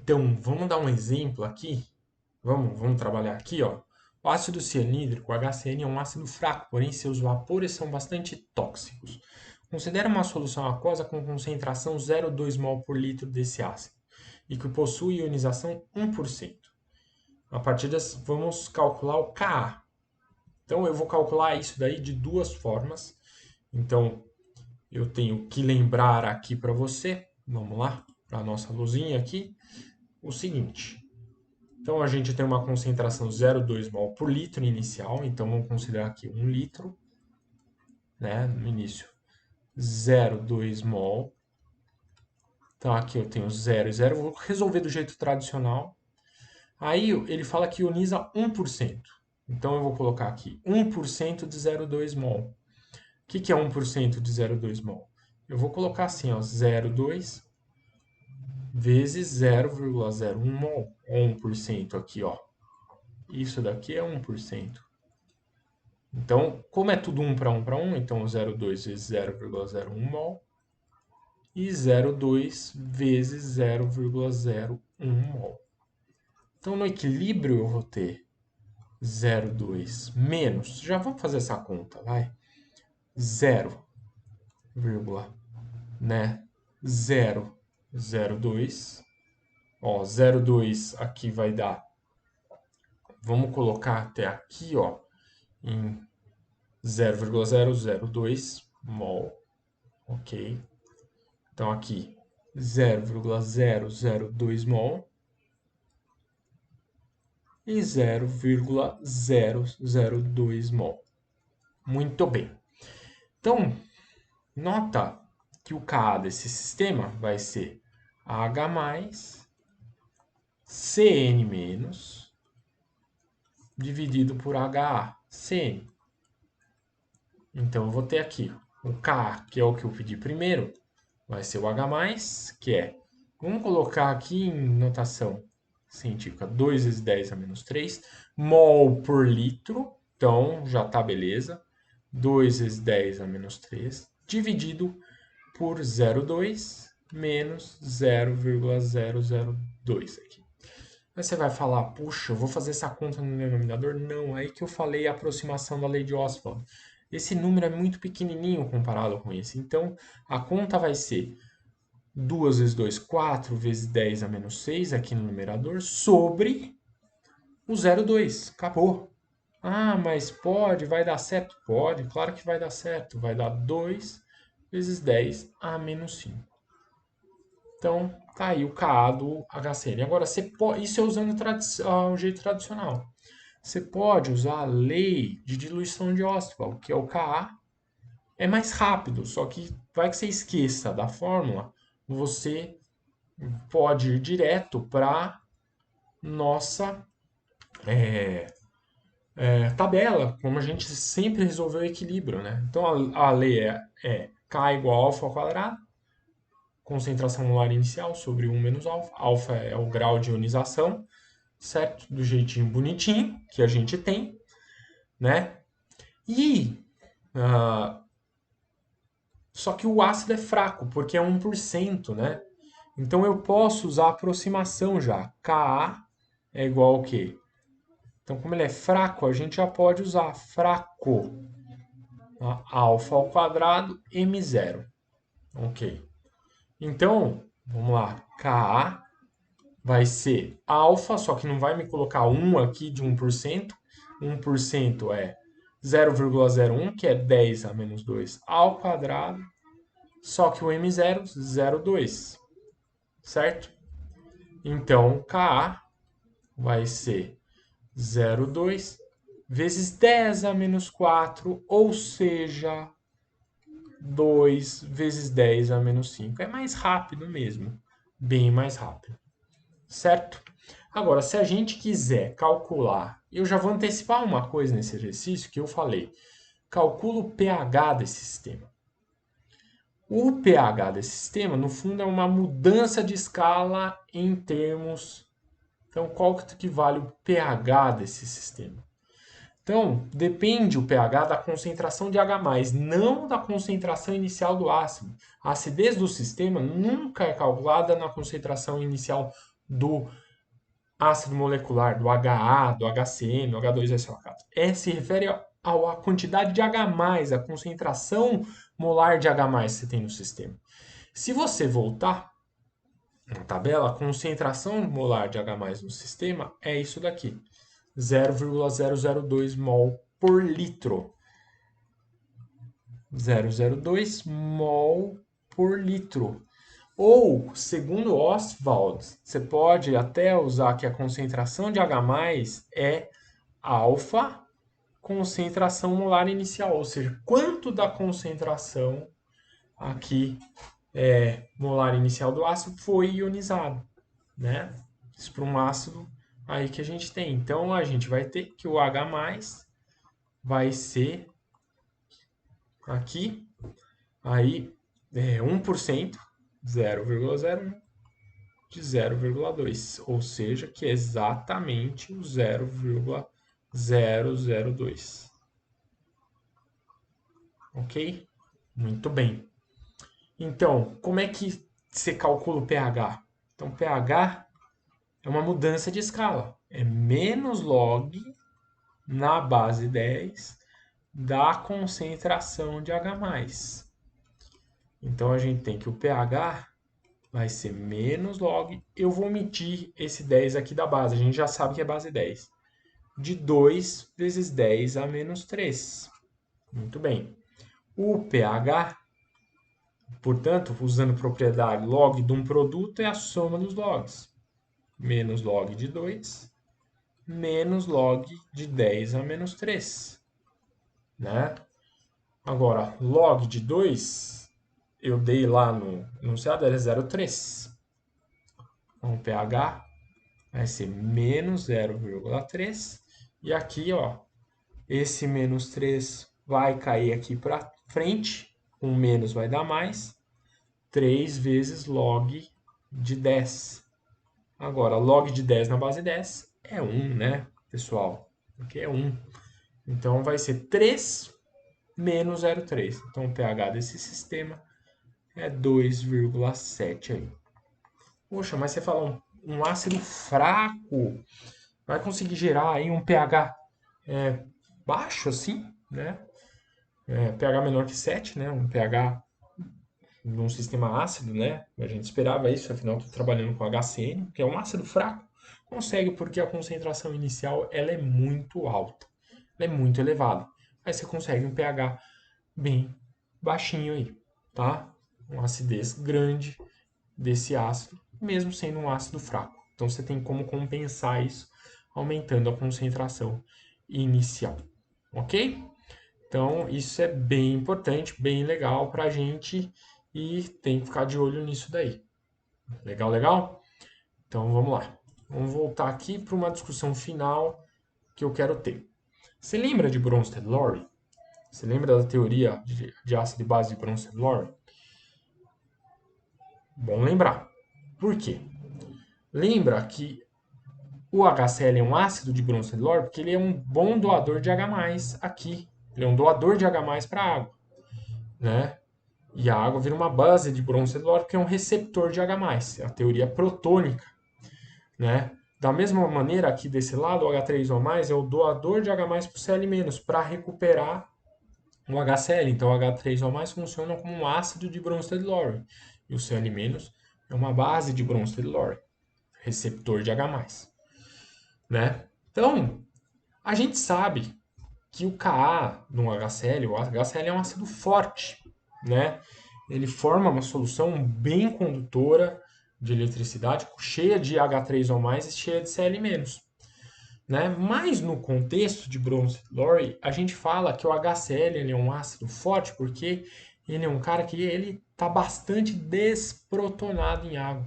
Então, vamos dar um exemplo aqui. Vamos trabalhar aqui, ó. O ácido cianídrico, o HCN, é um ácido fraco, porém seus vapores são bastante tóxicos. Considere uma solução aquosa com concentração 0,2 mol por litro desse ácido e que possui ionização 1%. A partir disso, vamos calcular o Ka. Então, eu vou calcular isso daí de duas formas. Então, eu tenho que lembrar aqui para você, vamos lá, para a nossa luzinha aqui, o seguinte. Então, a gente tem uma concentração 0,2 mol por litro inicial, então vamos considerar aqui 1 litro, né, no início, 0,2 mol. Então, aqui eu tenho 0 e 0, vou resolver do jeito tradicional. Aí, ele fala que ioniza 1%. Então, eu vou colocar aqui 1% de 0,2 mol. O que é 1% de 0,2 mol? Eu vou colocar assim, ó, 0,2 vezes 0,01 mol, 1% aqui, ó. Isso daqui é 1%. Então, como é tudo 1 para 1 para 1, então 0,2 vezes 0,01 mol e 0,2 vezes 0,01 mol. Então, no equilíbrio, eu vou ter 0,2 menos, já vamos fazer essa conta, vai, 0, né, 0,02, ó, 0,2 aqui vai dar, vamos colocar até aqui, ó, em 0,002 mol, ok? Então, aqui, 0,002 mol e 0,002 mol. Muito bem. Então, nota que o Ka desse sistema vai ser H mais Cn menos dividido por HCN. Então, eu vou ter aqui o Ka, que é o que eu pedi primeiro, vai ser o H+, que é, vamos colocar aqui em notação científica, 2 vezes 10 a menos 3, mol por litro, então já tá beleza, 2 vezes 10 a menos 3, dividido por 0,2 menos 0,002 aqui. Aí você vai falar, puxa, eu vou fazer essa conta no denominador? Não, aí que eu falei a aproximação da lei de Ostwald. Esse número é muito pequenininho comparado com esse. Então, a conta vai ser 2 vezes 2, 4 vezes 10 a menos 6 aqui no numerador, sobre o 0,2. Acabou. Ah, mas pode, vai dar certo? Pode, claro que vai dar certo. Vai dar 2 vezes 10 a menos 5. Então, tá aí o Ka do HCN. Agora, você pode, isso é usando o jeito tradicional. Você pode usar a lei de diluição de Ostwald, que é o Ka. É mais rápido, só que vai que você esqueça da fórmula, você pode ir direto para nossa tabela, como a gente sempre resolveu o equilíbrio, né? Então a lei é K igual a alfa ao quadrado, concentração molar inicial sobre 1 menos alfa. Alfa é o grau de ionização, certo? Do jeitinho bonitinho que a gente tem, né? E só que o ácido é fraco, porque é 1%, né? Então eu posso usar a aproximação já. Ka é igual ao quê? Então, como ele é fraco, a gente já pode usar fraco. Tá? Alfa ao quadrado, M0. Ok. Então, vamos lá. Ka vai ser alfa, só que não vai me colocar 1 aqui de 1%. 1% é 0,01, que é 10 a menos 2 ao quadrado. Só que o M0, 0,2. Certo? Então, Ka vai ser 0,2 vezes 10 a menos 4, ou seja, 2 vezes 10 a menos 5. É mais rápido mesmo, bem mais rápido, certo? Agora, se a gente quiser calcular, eu já vou antecipar uma coisa nesse exercício que eu falei. Calcula o pH desse sistema. O pH desse sistema, no fundo, é uma mudança de escala em termos. Então, qual que vale o pH desse sistema? Então, depende o pH da concentração de H+, não da concentração inicial do ácido. A acidez do sistema nunca é calculada na concentração inicial do ácido molecular, do HA, do HCN, do H2SO4. Se refere à quantidade de H+, a concentração molar de H+, que você tem no sistema. Se você voltar na tabela, a concentração molar de H+ no sistema é isso daqui, 0,002 mol por litro. 0,02 mol por litro. Ou, segundo Ostwald, você pode até usar que a concentração de H+ é alfa concentração molar inicial, ou seja, quanto da concentração aqui molar inicial do ácido foi ionizado, né? Isso para um ácido aí que a gente tem. Então, a gente vai ter que o H+ vai ser aqui, aí 1%, 0,01 de 0,2, ou seja, que é exatamente o 0,002. Ok? Muito bem. Então, como é que você calcula o pH? Então, pH é uma mudança de escala. É menos log na base 10 da concentração de H+. Então, a gente tem que o pH vai ser menos log. Eu vou omitir esse 10 aqui da base. A gente já sabe que é base 10. De 2 vezes 10 a menos 3. Muito bem. O pH, portanto, usando propriedade log de um produto, é a soma dos logs. Menos log de 2, menos log de 10 a menos 3. Né? Agora, log de 2, eu dei lá no enunciado, era 0,3. Então, o pH vai ser menos 0,3. E aqui, ó, esse menos 3 vai cair aqui para frente. Um menos vai dar mais. 3 vezes log de 10. Agora, log de 10 na base 10 é 1, né, pessoal? Porque é 1. Então, vai ser 3 menos 0,3. Então, o pH desse sistema é 2,7 aí. Poxa, mas você fala um ácido fraco vai conseguir gerar aí um pH baixo assim, né? pH menor que 7, né? Um pH num sistema ácido, né? A gente esperava isso, afinal estou trabalhando com HCN, que é um ácido fraco. Consegue porque a concentração inicial ela é muito alta, ela é muito elevada. Aí você consegue um pH bem baixinho aí, tá? Uma acidez grande desse ácido, mesmo sendo um ácido fraco. Então você tem como compensar isso aumentando a concentração inicial, ok? Então isso é bem importante, bem legal para a gente e tem que ficar de olho nisso daí. Legal, legal? Então vamos lá. Vamos voltar aqui para uma discussão final que eu quero ter. Você lembra de Bronsted-Lowry? Você lembra da teoria de ácido de base de Bronsted-Lowry? Bom lembrar. Por quê? Lembra que o HCl é um ácido de Bronsted-Lowry porque ele é um bom doador de H+ aqui. Ele é um doador de H+ para a água, né? E a água vira uma base de Bronsted-Lowry porque é um receptor de H+, é a teoria protônica, né? Da mesma maneira, aqui desse lado, o H3O+, é o doador de H+ para o Cl- para recuperar o HCl. Então, o H3O+, funciona como um ácido de Bronsted-Lowry. E o Cl- é uma base de Bronsted-Lowry, receptor de H+. Né? Então, a gente sabe que o Ka no HCl, o HCl é um ácido forte, né? Ele forma uma solução bem condutora de eletricidade, cheia de H3O+, e cheia de Cl-. Né? Mas no contexto de Bronsted-Lowry, a gente fala que o HCl ele é um ácido forte porque ele é um cara que ele está bastante desprotonado em água.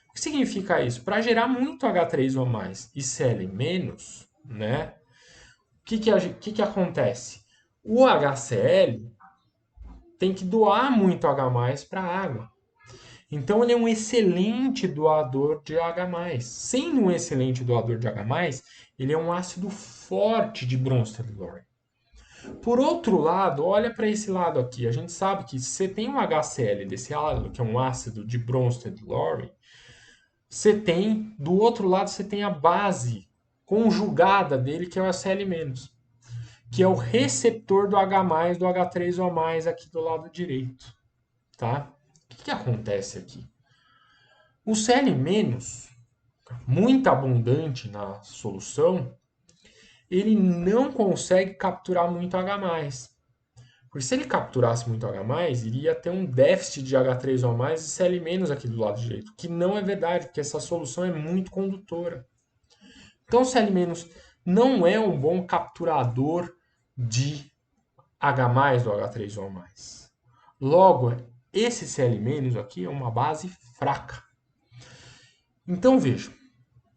O que significa isso? Para gerar muito H3O+ e Cl-, né? O que acontece? O HCl tem que doar muito H+ para a água. Então ele é um excelente doador de H+. Sendo um excelente doador de H+, ele é um ácido forte de Bronsted-Lowry. Por outro lado, olha para esse lado aqui. A gente sabe que se você tem um HCl desse lado, que é um ácido de Bronsted-Lowry, do outro lado, você tem a base conjugada dele, que é o Cl-, que é o receptor do H+, do H3O+, aqui do lado direito, tá? O que acontece aqui? O Cl-, muito abundante na solução, ele não consegue capturar muito H+. Porque se ele capturasse muito H+, iria ter um déficit de H3O+, e Cl- aqui do lado direito, que não é verdade, porque essa solução é muito condutora. Então, o Cl- não é um bom capturador de H+, do H3O+. Logo, esse Cl- aqui é uma base fraca. Então, veja,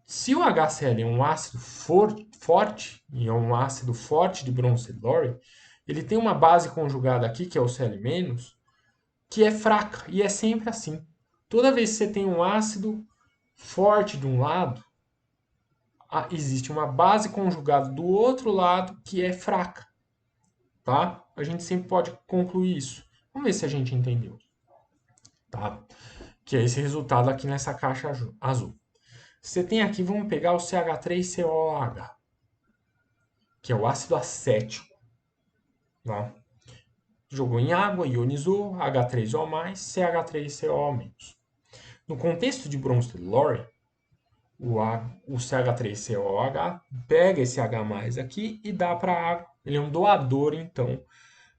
se o HCl é um ácido forte, e é um ácido forte de Bronsted-Lowry, ele tem uma base conjugada aqui, que é o Cl-, que é fraca, e é sempre assim. Toda vez que você tem um ácido forte de um lado, existe uma base conjugada do outro lado que é fraca, tá? A gente sempre pode concluir isso. Vamos ver se a gente entendeu, tá? Que é esse resultado aqui nessa caixa azul. Você tem aqui, vamos pegar o CH3COOH, que é o ácido acético, tá? Jogou em água, ionizou, H3O+, CH3CO-. No contexto de Bronsted-Lowry, o CH3COOH pega esse H+ aqui e dá para a água. Ele é um doador, então,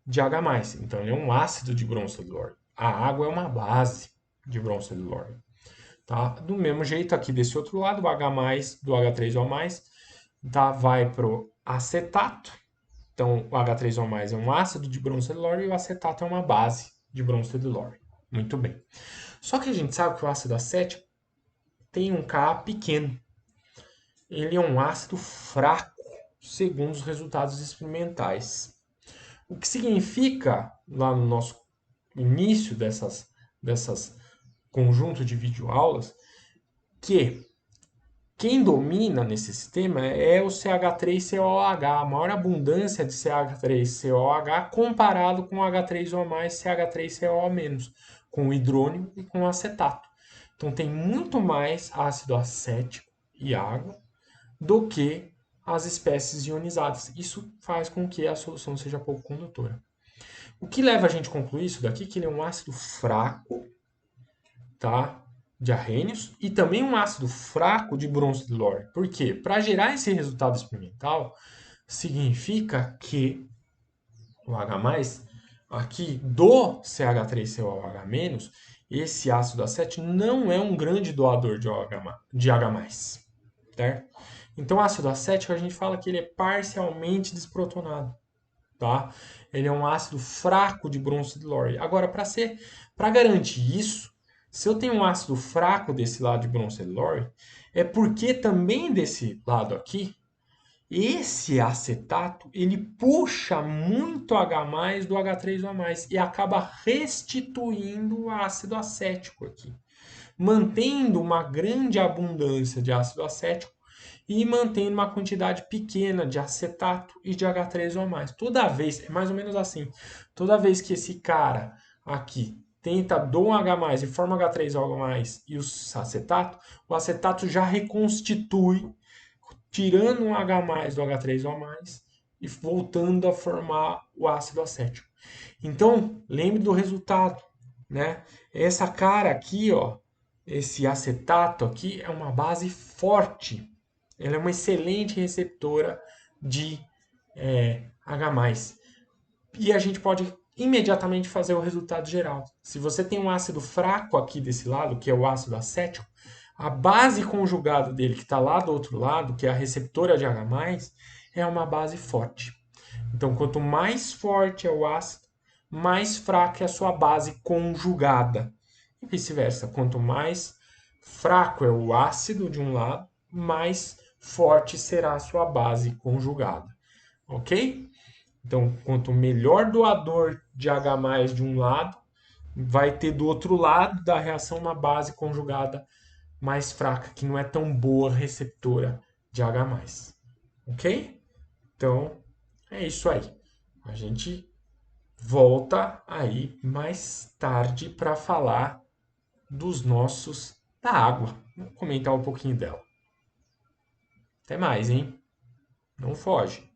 de H+. Então, ele é um ácido de Bronsted-Lowry. A água é uma base de Bronsted-Lowry. Tá? Do mesmo jeito, aqui desse outro lado, o H+, do H3O+, tá? Vai para o acetato. Então, o H3O+, é um ácido de Bronsted-Lowry e o acetato é uma base de Bronsted-Lowry. Muito bem. Só que a gente sabe que o ácido acético tem um Ka pequeno. Ele é um ácido fraco, segundo os resultados experimentais. O que significa, lá no nosso início dessas conjunto de videoaulas, que quem domina nesse sistema é o CH3COOH, a maior abundância de CH3COOH comparado com H3O+, CH3CO-, com o hidrônio e com o acetato. Então tem muito mais ácido acético e água do que as espécies ionizadas. Isso faz com que a solução seja pouco condutora. O que leva a gente a concluir isso daqui? Que ele é um ácido fraco, tá? De arrênios e também um ácido fraco de Bronsted-Lowry. Por quê? Para gerar esse resultado experimental, significa que o H+, aqui do CH3COOH-, esse ácido acético não é um grande doador de H+, certo? Então, o ácido acético, a gente fala que ele é parcialmente desprotonado, tá? Ele é um ácido fraco de Bronsted-Lowry. Agora, para garantir isso, se eu tenho um ácido fraco desse lado de Bronsted-Lowry, é porque também desse lado aqui, esse acetato, ele puxa muito H+ do H3O+, e acaba restituindo o ácido acético aqui, mantendo uma grande abundância de ácido acético e mantendo uma quantidade pequena de acetato e de H3O+. Toda vez, é mais ou menos assim, toda vez que esse cara aqui tenta dar um H+, e forma H3O+, e o acetato já reconstitui, tirando um H+ do H3O+, e voltando a formar o ácido acético. Então, lembre do resultado, né? Essa cara aqui, ó, esse acetato aqui é uma base forte. Ela é uma excelente receptora de H+. E a gente pode imediatamente fazer o resultado geral. Se você tem um ácido fraco aqui desse lado, que é o ácido acético, a base conjugada dele, que está lá do outro lado, que é a receptora de H+, é uma base forte. Então, quanto mais forte é o ácido, mais fraca é a sua base conjugada. E vice-versa. Quanto mais fraco é o ácido de um lado, mais forte será a sua base conjugada. Ok? Então, quanto melhor doador de H+ de um lado, vai ter do outro lado da reação uma base conjugada mais fraca, que não é tão boa receptora de H+. Ok? Então, é isso aí. A gente volta aí mais tarde para falar dos nossos da água. Vamos comentar um pouquinho dela. Até mais, hein? Não foge.